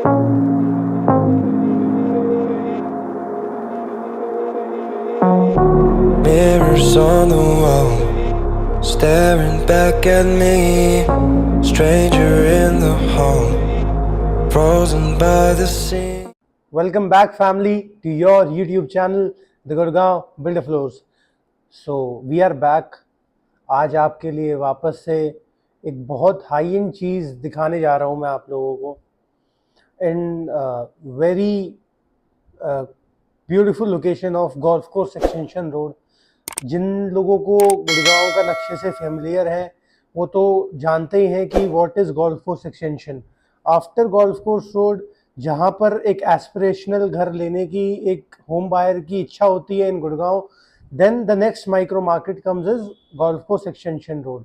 Mirrors on the wall, staring back at me. Stranger in the hall, frozen by the sea. Welcome back, family, to your YouTube channel, The Gurgaon Builder Floors. So we are back. आज आपके लिए वापस से एक बहुत high and cheese दिखाने जा रहा हूँ मैं आप लोगों को in very beautiful location of golf course extension road. जिन लोगों को गुड़गांव का नक्शे से फेमिलियर है वो तो जानते ही हैं कि what is golf course extension. After golf course road, जहाँ पर एक एस्पिरेशनल घर लेने की एक होम बायर की इच्छा होती है in Gurgaon, then the next micro market comes is golf course extension road.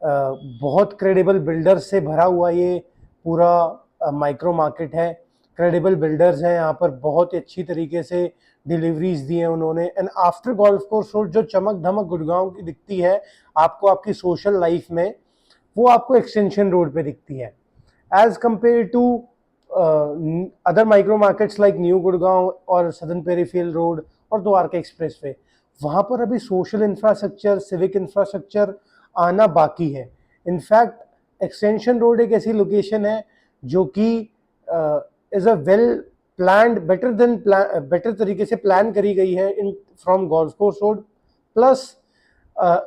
बहुत क्रेडिबल बिल्डर्स से भरा हुआ ये पूरा माइक्रो मार्केट है. क्रेडिबल बिल्डर्स हैं यहाँ पर, बहुत अच्छी तरीके से डिलीवरीज दी हैं उन्होंने. And after golf course road जो चमक धमक गुड़गांव की दिखती है आपको आपकी सोशल लाइफ में, वो आपको एक्सटेंशन रोड पे दिखती है as compared to other micro markets like new Gurgaon और सदर्न पेरीफील्ड रोड और द्वारका एक्सप्रेस वे. वहाँ पर अभी सोशल इंफ्रास्ट्रक्चर, सिविक इंफ्रास्ट्रक्चर आना बाकी है. इनफैक्ट एक्सटेंशन रोड एक ऐसी लोकेशन है जो कि is a well planned, better तरीके से प्लान करी गई है in from golf course road, plus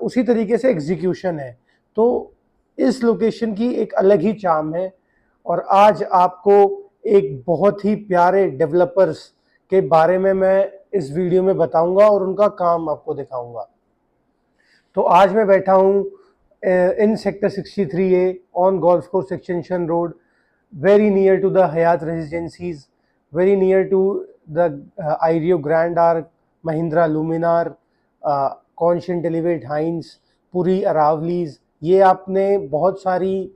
उसी तरीके से एग्जीक्यूशन है. तो इस लोकेशन की एक अलग ही चार्म है. और आज आपको एक बहुत ही प्यारे डेवलपर्स के बारे में मैं इस वीडियो में बताऊंगा और उनका काम आपको दिखाऊंगा. तो आज मैं बैठा हूँ in sector 63A on golf course extension road, very near to the Hyatt Residencies, very near to the Irio Grand Arc, Mahindra Luminar, Conscient Elevate Hines, पूरी अरावलीज. ये आपने बहुत सारी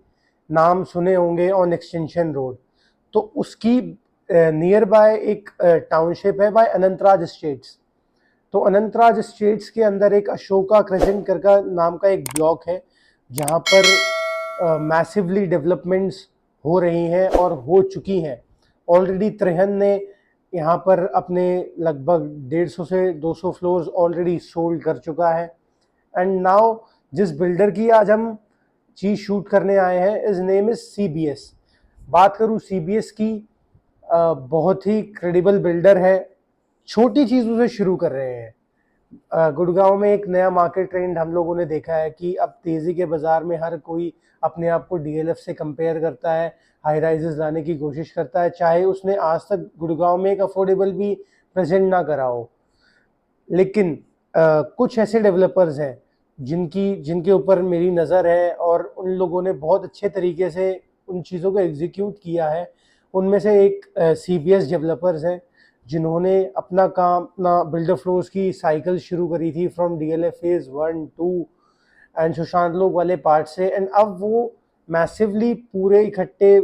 नाम सुने होंगे ऑन एक्सटेंशन रोड. तो उसकी नियर बाय एक टाउनशिप है बाय अनंतराज एस्टेट्स. तो अनंतराज एस्टेट्स के अंदर एक अशोका क्रेसेंट करका नाम का एक ब्लॉक है जहाँ पर मैसिवली डेवलपमेंट्स हो रही हैं और हो चुकी हैं. ऑलरेडी त्रेहन ने यहाँ पर अपने लगभग 150 से 200 फ्लोर्स ऑलरेडी सोल्ड कर चुका है. एंड नाउ जिस बिल्डर की आज हम चीज़ शूट करने आए हैं, इज नेम इज़ CBS. बात करूँ CBS की, बहुत ही क्रेडिबल बिल्डर है. छोटी चीज़ों से शुरू कर रहे हैं. गुड़गांव में एक नया मार्केट ट्रेंड हम लोगों ने देखा है कि अब तेज़ी के बाज़ार में हर कोई अपने आप को DLF से कंपेयर करता है, हाई राइजेस लाने की कोशिश करता है, चाहे उसने आज तक गुड़गांव में एक अफोर्डेबल भी प्रेजेंट ना करा हो. लेकिन कुछ ऐसे डेवलपर्स हैं जिनके ऊपर मेरी नज़र है और उन लोगों ने बहुत अच्छे तरीके से उन चीज़ों को एग्जीक्यूट किया है. उनमें से एक CBS डेवलपर्स हैं जिन्होंने अपना काम, अपना बिल्डर फ्लोर्स की साइकिल शुरू करी थी from DLF phase 1, 2 and Sushant लोक वाले पार्ट से. एंड अब वो मैसिवली पूरे इकट्ठे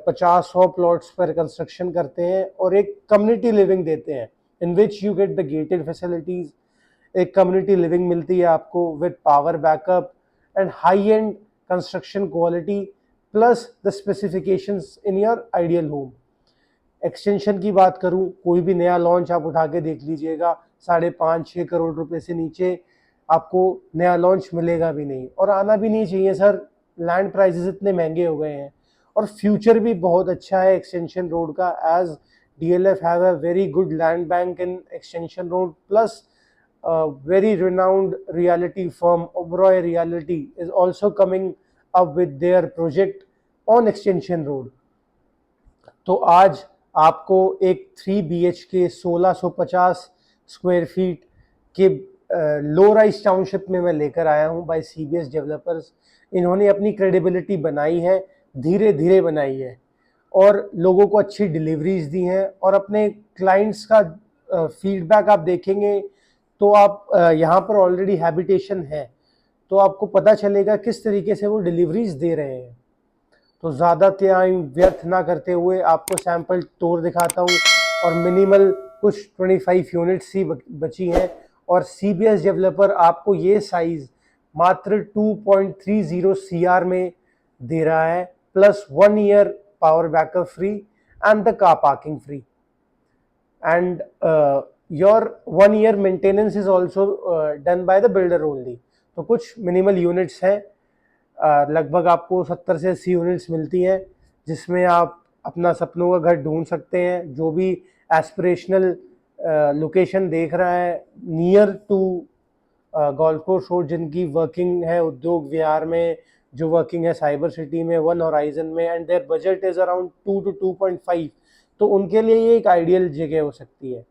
50-100 प्लॉट्स पर कंस्ट्रक्शन करते हैं और एक कम्युनिटी लिविंग देते हैं in which you get the gated facilities. एक कम्युनिटी लिविंग मिलती है आपको with power backup and high end construction quality plus the specifications in your ideal home. Extension की बात करूं, कोई भी नया लॉन्च आप उठा के देख लीजिएगा, 5.5-6 करोड़ रुपए से नीचे आपको नया लॉन्च मिलेगा भी नहीं. और आना भी नहीं चाहिए सर, लैंड प्राइसेस इतने महंगे हो गए हैं. और फ्यूचर भी बहुत अच्छा है एक्सटेंशन रोड का, as DLF have a very good land bank in extension road, plus very renowned reality firm Oberoi Realty is also coming up with their project on extension road. तो आज आपको एक 3 BHK 1650 square feet के low rise township में मैं लेकर आया हूँ बाय CBS डेवलपर्स. इन्होंने अपनी क्रेडिबिलिटी बनाई है, धीरे धीरे बनाई है और लोगों को अच्छी डिलीवरीज दी हैं. और अपने क्लाइंट्स का फीडबैक आप देखेंगे तो आप यहाँ पर ऑलरेडी हैबिटेशन है तो आपको पता चलेगा किस तरीके से वो डिलीवरीज दे रहे हैं. तो ज़्यादा टाइम व्यर्थ ना करते हुए आपको सैम्पल टूर दिखाता हूँ. और मिनिमल कुछ 25 यूनिट्स ही बची हैं और CBS डेवलपर आपको ये साइज़ मात्र 2.30 CR में दे रहा है, plus 1 year power backup free and the car parking free. And your 1 year maintenance is also done by the builder only. तो कुछ मिनिमल यूनिट्स हैं, लगभग आपको 70 से 80 यूनिट्स मिलती हैं, जिसमें आप अपना सपनों का घर ढूंढ सकते हैं। जो भी एस्पिरेशनल लोकेशन देख रहा है near to golf course road, जिनकी वर्किंग है उद्योग विहार में, जो वर्किंग है साइबर सिटी में, वन होराइजन में, and their budget is around 2 to 2.5, तो उनके लिए ये एक आइडियल जगह हो सकती है।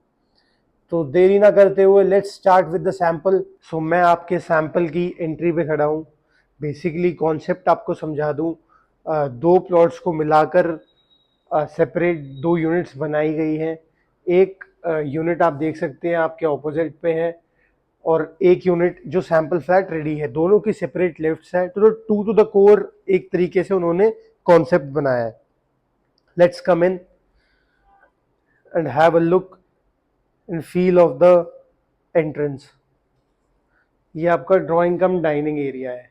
तो देरी ना करते हुए let's start with the sample. So मैं आपके सैंपल की एंट्री पे खड़ा हूँ। बेसिकली कॉन्सेप्ट आपको समझा दूँ, दो प्लॉट्स को मिलाकर सेपरेट दो यूनिट्स बनाई गई हैं। एक यूनिट आप देख सकते हैं आपके ऑपोजिट पे है, और एक यूनिट जो सैंपल फ्लैट रेडी है, दोनों की सेपरेट लिफ्ट्स है। तो टू टू द कोर एक तरीके से उन्होंने कॉन्सेप्ट बनाया है। Let's come in and have a look and feel of the entrance. ये आपका ड्राइंग कम डाइनिंग एरिया है।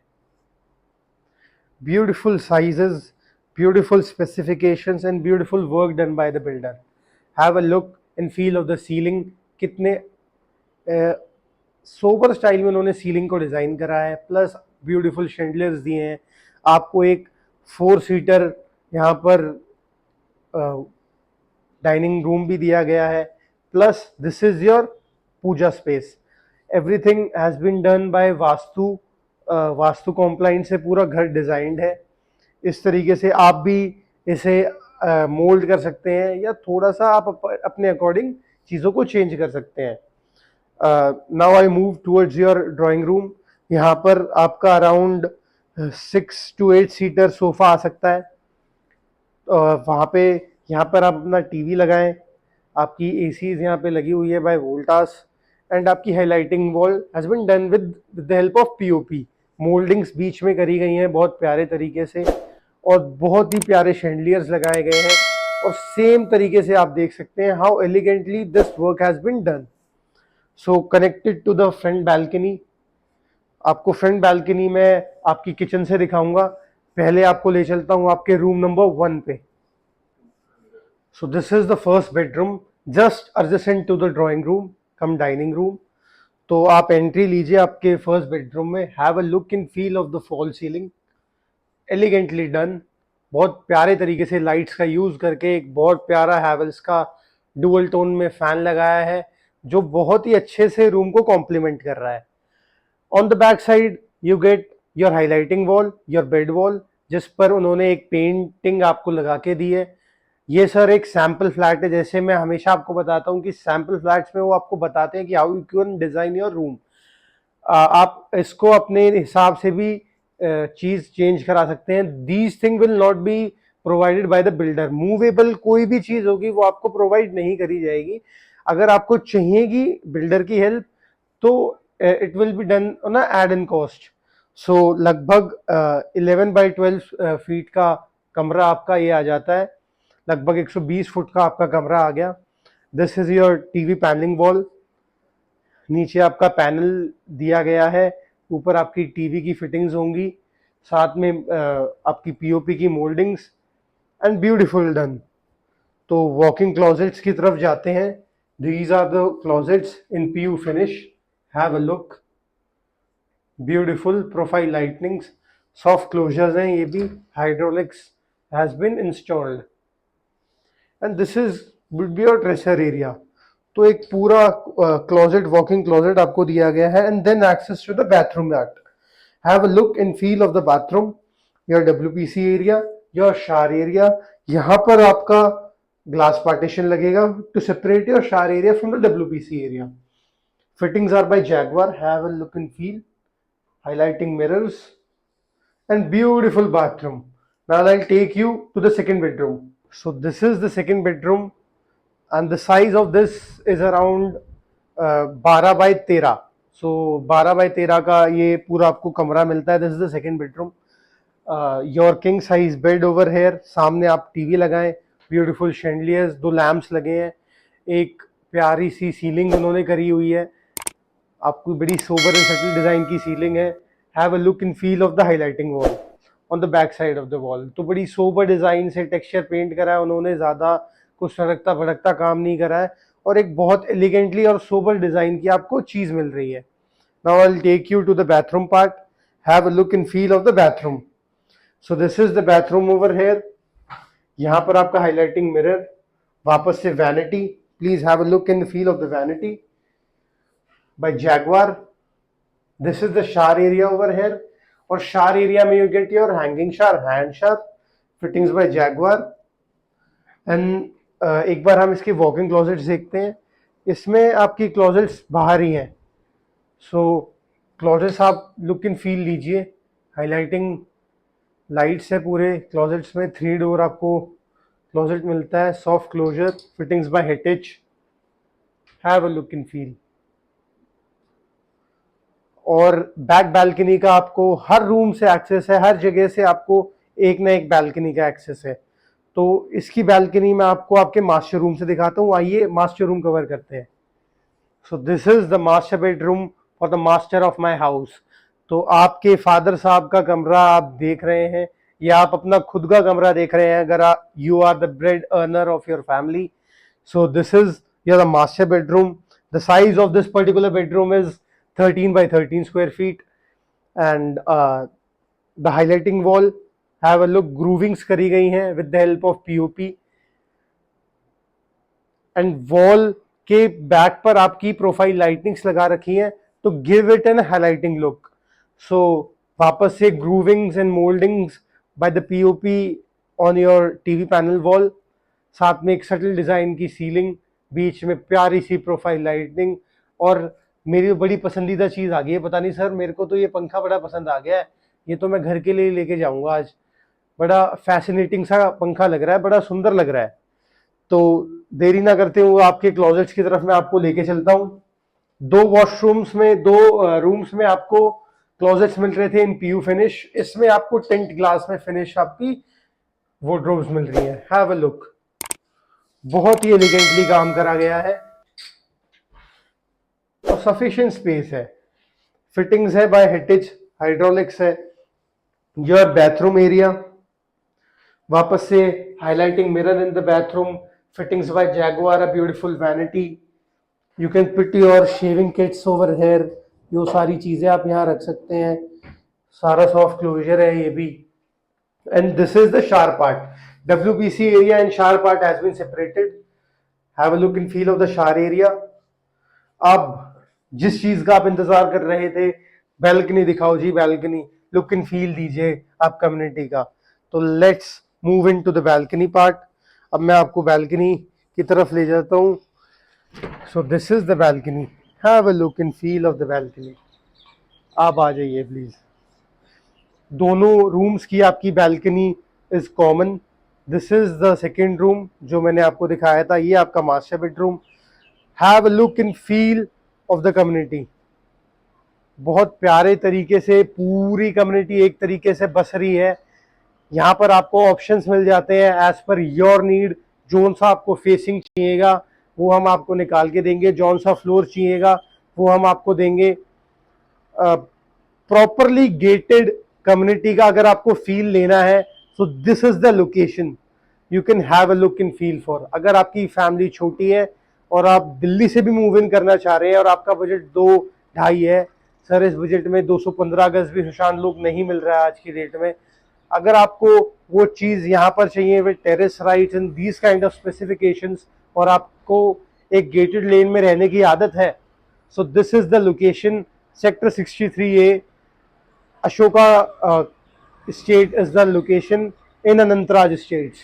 Beautiful sizes, beautiful specifications and beautiful work done by the builder. Have a look and feel of the ceiling. कितने sober style में उन्होंने ceiling को design करा है, plus beautiful शेंडलर्स दिए हैं। आपको एक 4 सीटर यहाँ पर डाइनिंग रूम भी दिया गया है, plus this is your puja space. Everything has been done by vastu compliant से पूरा घर डिज़ाइंड है। इस तरीके से आप भी इसे मोल्ड कर सकते हैं, या थोड़ा सा आप अपने अकॉर्डिंग चीज़ों को चेंज कर सकते हैं। Now I move towards your drawing room. यहाँ पर आपका अराउंड 6 to 8 सीटर सोफ़ा आ सकता है। वहाँ पे यहाँ पर आप अपना टीवी लगाएं। आपकी एसीज यहाँ पे लगी हुई है बाय वोल्टास, एंड आपकी highlighting wall has been done with the help of POP. Mouldings बीच में करी गई हैं बहुत प्यारे तरीके से, और बहुत ही प्यारे शैंडलियर्स लगाए गए हैं। और सेम तरीके से आप देख सकते हैं how elegantly this work has been done. So connected to the front balcony. आपको फ्रंट बैल्कनी में आपकी किचन से दिखाऊंगा। पहले आपको ले चलता हूँ आपके रूम नंबर 1 पे। So this is the first bedroom, just adjacent to the drawing room cum dining room. तो आप एंट्री लीजिए आपके फर्स्ट बेडरूम में। Have a look in feel of the fall ceiling, elegantly done. बहुत प्यारे तरीके से लाइट्स का यूज़ करके एक बहुत प्यारा हैवेल्स का डुअल टोन में फ़ैन लगाया है, जो बहुत ही अच्छे से रूम को कॉम्प्लीमेंट कर रहा है। On the back side you get your highlighting wall, your bed wall, जिस पर उन्होंने एक पेंटिंग आपको लगा के दी है। ये सर एक सैम्पल फ्लैट है। जैसे मैं हमेशा आपको बताता हूँ कि सैम्पल फ्लैट्स में वो आपको बताते हैं कि how you can design your room. आप इसको अपने हिसाब से भी चीज़ चेंज करा सकते हैं। These thing will not be provided by the builder. Movable कोई भी चीज़ होगी वो आपको प्रोवाइड नहीं करी जाएगी। अगर आपको चाहिएगी बिल्डर की हेल्प तो it will be done on add in cost. So लगभग 11 by 12 फीट का कमरा आपका ये आ जाता है। लगभग 120 फुट का आपका कमरा आ गया। This is your TV panelling wall. नीचे आपका पैनल दिया गया है, ऊपर आपकी टीवी की फिटिंग्स होंगी, साथ में आपकी पीओपी की मोल्डिंग्स, एंड ब्यूटीफुल डन। तो वॉकिंग क्लोजेट्स की तरफ जाते हैं। These are the closets in PU finish. Have a look, beautiful profile lightnings, soft closers हैं ये भी, hydraulics has been installed, and this is would be your dresser area. तो एक पूरा क्लोजेट, वॉकिंग क्लोजेट आपको दिया गया है, and then access to the bathroom that. Have a look and feel of the bathroom, your WPC area, your shower area. यहाँ पर आपका ग्लास पार्टीशन लगेगा to separate your shower area from the WPC area. Fittings are by Jaguar. Have a look and feel. Highlighting mirrors and beautiful bathroom. Now I'll take you to the second bedroom. So this is the second bedroom, and the size of this is around 12 by 13. So 12 by 13 का ये पूरा आपको कमरा मिलता है। This is the second bedroom. Your king size bed over here. सामने आप TV लगाएं, beautiful chandeliers, 2 लैम्प्स लगे हैं, एक प्यारी सी सीलिंग उन्होंने करी हुई है। आपको बड़ी सोबर एंड सटल डिज़ाइन की सीलिंग है। Have a look and feel of the highlighting wall. On the back side of the wall. तो बड़ी सोबर डिजाइन से टेक्सचर पेंट करा है उन्होंने, ज्यादा कुछ सड़कता भड़कता काम नहीं करा है, और एक बहुत एलिगेंटली और सोबर डिजाइन की आपको चीज मिल रही है। Now I will take you to the bathroom part, have a look and feel of the bathroom. So this is the bathroom over here. यहाँ पर आपका हाईलाइटिंग मिरर, वापस से vanity, please have a look and feel of the vanity by Jaquar. This is the shower area over here, और shower area में you get your hanging shower, hand shower, fittings by Jaquar. And एक बार हम इसके walking closets देखते हैं। इसमें आपकी closets बाहर ही हैं, सो क्लोजेट्स आप लुक एंड फील लीजिए। हाईलाइटिंग लाइट्स है पूरे क्लोजेट्स में, 3 डोर आपको क्लोजेट मिलता है, soft closer, fittings by Hettich. Have a look and feel. और बैक बैल्कनी का आपको हर रूम से एक्सेस है, हर जगह से आपको एक ना एक बैल्कनी का एक्सेस है। तो इसकी बैल्कनी में आपको आपके मास्टर रूम से दिखाता हूँ, आइए मास्टर रूम कवर करते हैं। सो this is the master bedroom for the master of my house. तो आपके फादर साहब का कमरा आप देख रहे हैं, या आप अपना खुद का कमरा देख रहे हैं अगर आप you are the bread earner of your family. So this is your the master bedroom. The size of this particular bedroom is 13 by 13 square feet, and the highlighting wall, have a look, groovings करी गई हैं with the help of POP, and wall के back पर आपकी profile lightings लगा रखी हैं to give it an highlighting look. So वापस से groovings and moldings by the POP on your TV panel wall, साथ में एक सटल डिजाइन की सीलिंग, बीच में प्यारी सी प्रोफाइल लाइटिंग, और मेरी बड़ी पसंदीदा चीज आ गई है। पता नहीं सर, मेरे को तो ये पंखा बड़ा पसंद आ गया है, ये तो मैं घर के लिए लेके जाऊंगा आज। बड़ा फैसिनेटिंग सा पंखा लग रहा है, बड़ा सुंदर लग रहा है। तो देरी ना करते हुए आपके क्लोजेट्स की तरफ मैं आपको लेके चलता हूँ। 2 वॉशरूम्स में, 2 रूम्स में आपको क्लोजेट्स मिल रहे थे इन PU फिनिश। इसमें आपको टिंट ग्लास में फिनिश आपकी वार्डरोब्स मिल रही है। हैव अ लुक, बहुत ही एलिगेंटली काम करा गया है और सफिशिएंट स्पेस है। फिटिंग्स है बाय हिटिच, हाइड्रोलिक्स है। योर बाथरूम एरिया, वापस से highlighting mirror in the bathroom, fittings by Jaquar, a beautiful vanity. You can put your shaving kits over here, ये सारी चीजें आप यहाँ रख सकते हैं। सारा सॉफ्ट क्लोजर है ये भी। एंड दिस इज द शार part. WBC area and shower part has been separated. Have a look and feel of the shower area. अब जिस चीज का आप इंतजार कर रहे थे, बैल्कनी दिखाओ जी, बैल्कनी लुक एंड फील दीजिए आप कम्युनिटी का। तो let's move into the balcony part. अब मैं आपको बैल्कनी की तरफ ले जाता हूँ। So this is the balcony, have a look and feel of the balcony. आप आ जाइए प्लीज। दोनों रूम्स की आपकी balcony is common. This is the second room जो मैंने आपको दिखाया था, ये आपका master bedroom. Have a look and feel of the community. बहुत प्यारे तरीके से पूरी कम्युनिटी एक तरीके से बस रही है। यहाँ पर आपको ऑप्शंस मिल जाते हैं as per your need. Zone सा आपको फेसिंग चाहिएगा वो हम आपको निकाल के देंगे, जौन सा फ्लोर चाहिएगा वो हम आपको देंगे। प्रॉपरली गेटेड कम्युनिटी का अगर आपको फील लेना है, सो this is the location you can have a look and feel for. अगर आपकी फैमिली छोटी है और आप दिल्ली से भी मूव इन करना चाह रहे हैं और आपका बजट 2-2.5 है, सर इस बजट में 215 गज भी सुशांत लोग नहीं मिल रहा है आज की डेट में। अगर आपको वो चीज यहाँ पर चाहिए with terrace rights and these kind of specifications, और आपको एक गेटेड लेन में रहने की आदत है, सो this is the location. Sector 63A, Ashoka state is the location in Anantraj states.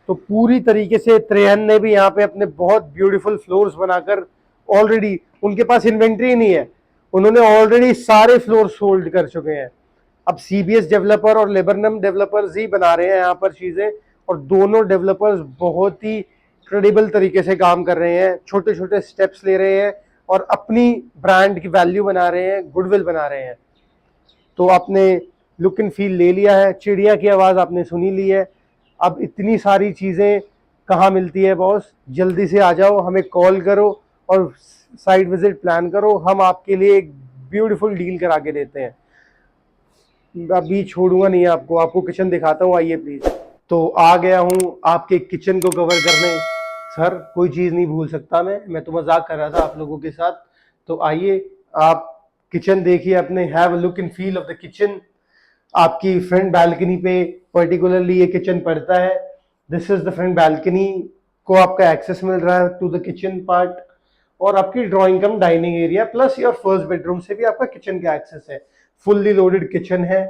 तो पूरी तरीके से त्रेहन ने भी यहाँ पे अपने बहुत ब्यूटीफुल फ्लोर्स बनाकर, ऑलरेडी उनके पास इन्वेंट्री नहीं है, उन्होंने ऑलरेडी सारे फ्लोर्स होल्ड कर चुके हैं। अब CBS डेवलपर और लेबरनम डेवलपर्स ही बना रहे हैं यहाँ पर चीजें, और दोनों डेवलपर्स बहुत ही क्रेडिबल तरीके से काम कर रहे हैं, छोटे छोटे स्टेप्स ले रहे हैं और अपनी ब्रांड की वैल्यू बना रहे हैं, गुडविल बना रहे हैं। तो आपने लुक एंड फील ले लिया है, चिड़िया की आवाज आपने सुनी ली है। अब इतनी सारी चीजें कहाँ मिलती है बॉस, जल्दी से आ जाओ, हमें कॉल करो और साइट विजिट प्लान करो, हम आपके लिए एक ब्यूटीफुल डील करा के देते हैं। अभी छोड़ूंगा नहीं आपको, आपको किचन दिखाता हूँ, आइए प्लीज। तो आ गया हूँ आपके किचन को कवर करने। सर कोई चीज़ नहीं भूल सकता मैं तो मजाक कर रहा था आप लोगों के साथ। तो आइए आप किचन देखिए अपने, have a look and feel of the kitchen. आपकी फ्रंट बैल्कनी पे पर्टिकुलरली ये किचन पड़ता है। This is the front balcony को आपका एक्सेस मिल रहा है टू द किचन पार्ट, और आपकी drawing come dining area plus your first bedroom से भी आपका किचन का एक्सेस है। फुल्ली लोडेड किचन है।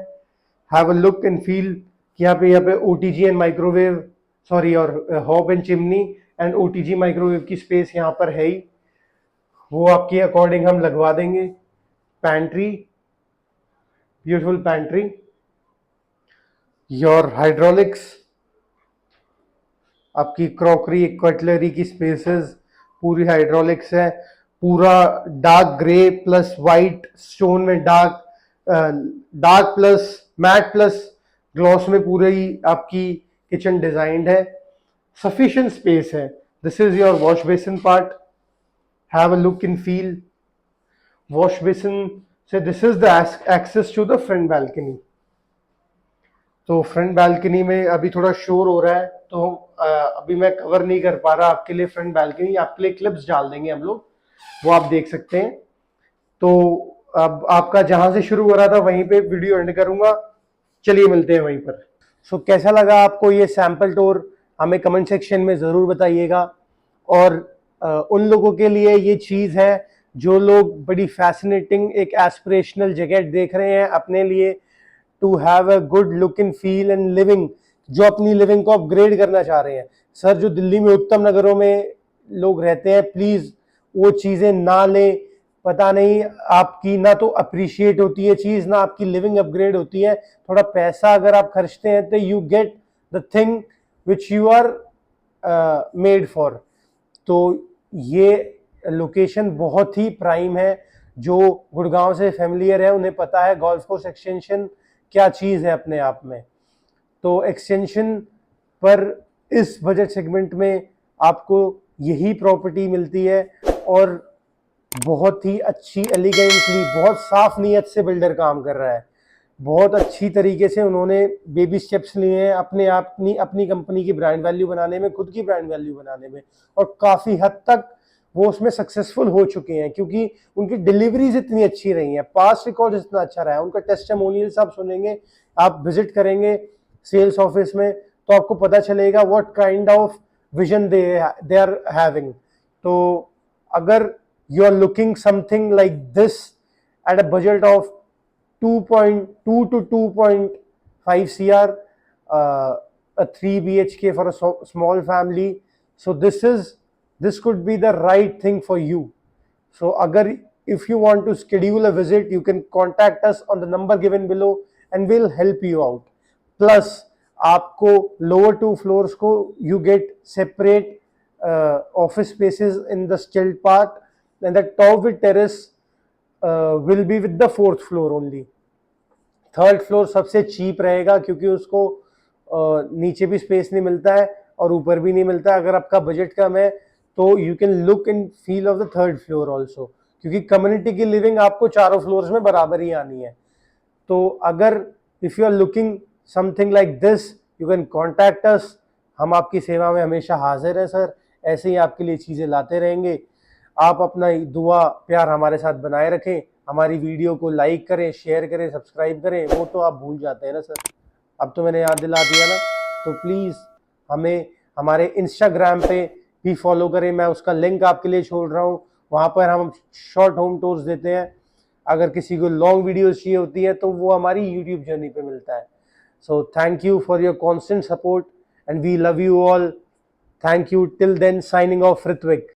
Have a look and feel कि यहाँ पे ओटीजी एंड माइक्रोवेव, सॉरी, और hob and chimney and OTG microwave की स्पेस यहाँ पर है ही, वो आपके अकॉर्डिंग हम लगवा देंगे। Pantry, beautiful pantry, your hydraulics, आपकी क्रॉकरी कटलरी की स्पेसेस पूरी हाइड्रोलिक्स है। पूरा dark grey plus white stone में dark, dark plus matt plus gloss में पूरी आपकी किचन डिजाइंड है। सफिशिएंट स्पेस है। This is your wash basin part. Have a look and feel. Wash basin से this is the access to the front balcony. तो front balcony में अभी थोड़ा शोर हो रहा है, तो अभी मैं कवर नहीं कर पा रहा आपके लिए फ्रंट बैल्कनी। आपके लिए क्लिप्स डाल देंगे हम लोग, वो आप देख सकते हैं। तो अब आपका जहां से शुरू हो रहा था वहीं पे वीडियो एंड करूंगा। चलिए मिलते हैं वहीं पर। सो कैसा लगा आपको ये सैंपल टूर, हमें कमेंट सेक्शन में ज़रूर बताइएगा। और उन लोगों के लिए ये चीज़ है जो लोग बड़ी फैसिनेटिंग एक एस्पिरेशनल जगह देख रहे हैं अपने लिए, to have a good look and feel and living, जो अपनी लिविंग को अपग्रेड करना चाह रहे हैं। सर जो दिल्ली में उत्तम नगरों में लोग रहते हैं, प्लीज़ वो चीज़ें ना लें। पता नहीं आपकी ना तो अप्रिशिएट होती है चीज़, ना आपकी लिविंग अपग्रेड होती है। थोड़ा पैसा अगर आप खर्चते हैं तो you get the thing which you are made for. तो ये लोकेशन बहुत ही प्राइम है। जो गुड़गांव से फैमिलियर है उन्हें पता है गोल्फ कोर्स एक्सटेंशन क्या चीज़ है अपने आप में। तो एक्सटेंशन पर इस बजट सेगमेंट में आपको यही प्रॉपर्टी मिलती है, और बहुत ही अच्छी एलिगेंटली, बहुत साफ नीयत से बिल्डर काम कर रहा है। बहुत अच्छी तरीके से उन्होंने बेबी स्टेप्स लिए हैं अपने आप अपनी कंपनी की ब्रांड वैल्यू बनाने में, खुद की ब्रांड वैल्यू बनाने में, और काफ़ी हद तक वो उसमें सक्सेसफुल हो चुके हैं क्योंकि उनकी डिलीवरीज इतनी अच्छी रही हैं, पास्ट रिकॉर्ड इतना अच्छा रहा है। उनका टेस्टिमोनियल्स आप सुनेंगे, आप विजिट करेंगे सेल्स ऑफिस में, तो आपको पता चलेगा what kind of vision they are having. तो अगर you are looking something like this at a budget of 2.2 to 2.5 CR, a 3 BHK for a small family, so this could be the right thing for you. So agar if you want to schedule a visit, you can contact us on the number given below and we'll help you out. Plus आपको lower 2 floors को you get separate office spaces in the skilled part, and the top with terrace will be with the 4th floor only. 3rd floor सबसे cheap रहेगा क्योंकि उसको नीचे भी space नहीं मिलता है और ऊपर भी नहीं मिलता है। अगर आपका बजट कम है तो you can look and feel of the 3rd floor also, क्योंकि कम्युनिटी की लिविंग आपको चारों फ्लोर्स में बराबर ही आनी है। तो अगर if you are looking something like this, you can contact us. हम आपकी सेवा में हमेशा हाजिर हैं सर, ऐसे ही आपके लिए चीज़ें लाते रहेंगे। आप अपना दुआ प्यार हमारे साथ बनाए रखें, हमारी वीडियो को लाइक करें, शेयर करें, सब्सक्राइब करें, वो तो आप भूल जाते हैं ना सर, अब तो मैंने याद दिला दिया ना। तो प्लीज़ हमें हमारे इंस्टाग्राम पे भी फॉलो करें, मैं उसका लिंक आपके लिए छोड़ रहा हूँ। वहाँ पर हम शॉर्ट होम टूर्स देते हैं। अगर किसी को लॉन्ग वीडियोस चाहिए होती है तो वो हमारी यूट्यूब जर्नी पे मिलता है। So thank you for your constant support and we love you all. Thank you. Till then, signing off Ritwik.